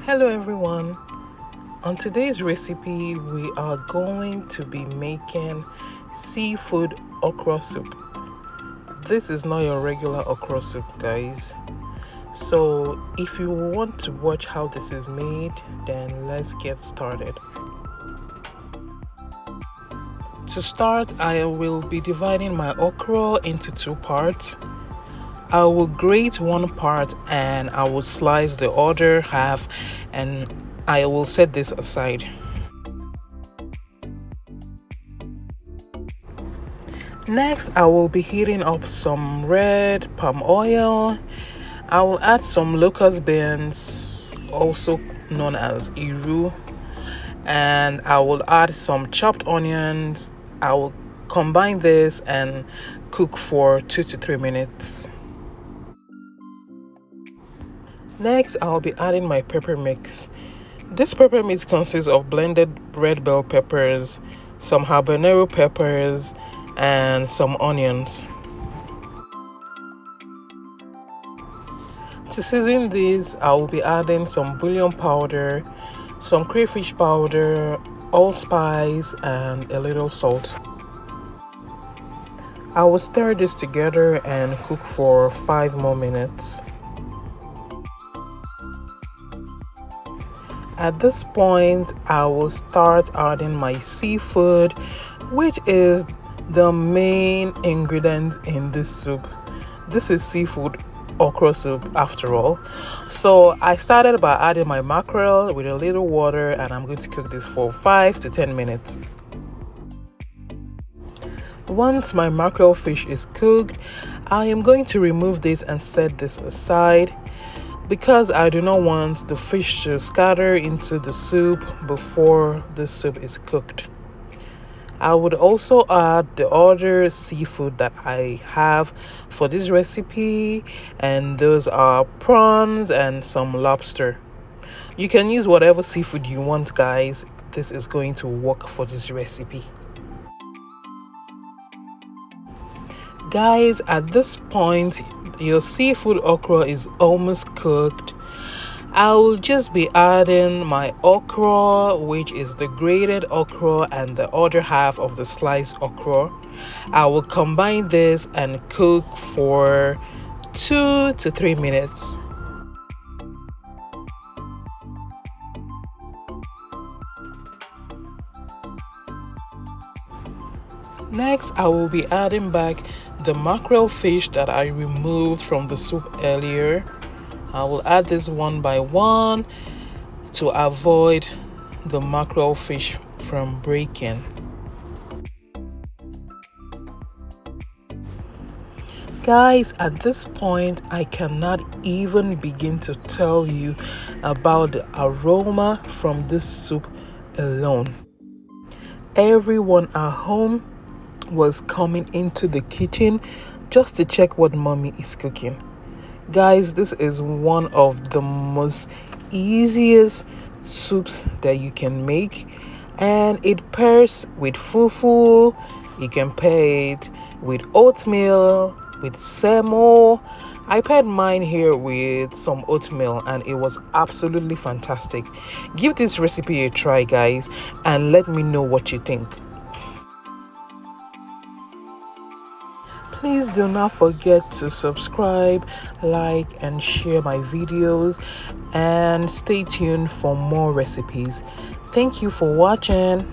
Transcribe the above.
Hello everyone. On today's recipe, we are going to be making seafood okra soup. This is not your regular okra soup, guys. So if you want to watch how this is made, then let's get started. To start, I will be dividing my okra into two parts. I will grate one part and I will slice the other half, and I will set this aside. Next, I will be heating up some red palm oil. I will add some locust beans, also known as iru, and I will add some chopped onions. I will combine this and cook for 2 to 3 minutes. Next, I'll be adding my pepper mix. This pepper mix consists of blended red bell peppers, some habanero peppers, and some onions. To season this, I will be adding some bouillon powder, some crayfish powder, allspice, and a little salt. I will stir this together and cook for 5 more minutes. At this point, I will start adding my seafood, which is the main ingredient in this soup. This is seafood okra soup after all. So I started by adding my mackerel with a little water, and I'm going to cook this for 5 to 10 minutes. Once my mackerel fish is cooked, I am going to remove this and set this aside, because I do not want the fish to scatter into the soup before the soup is cooked. I would also add the other seafood that I have for this recipe, and those are prawns and some lobster. You can use whatever seafood you want, guys. This is going to work for this recipe. Guys, at this point, your seafood okra is almost cooked. I will just be adding my okra, which is the grated okra, and the other half of the sliced okra. I will combine this and cook for 2 to 3 minutes. Next, I will be adding back the mackerel fish that I removed from the soup earlier. I will add this one by one to avoid the mackerel fish from breaking. Guys, at this point, I cannot even begin to tell you about the aroma from this soup alone. Everyone at home was coming into the kitchen just to check what mommy is cooking. Guys, this is one of the most easiest soups that you can make, and it pairs with fufu. You can pair it with oatmeal, with semo. I paired mine here with some oatmeal, and it was absolutely fantastic. Give this recipe a try, guys, and let me know what you think. Please do not forget to subscribe, like, and share my videos, and stay tuned for more recipes. Thank you for watching.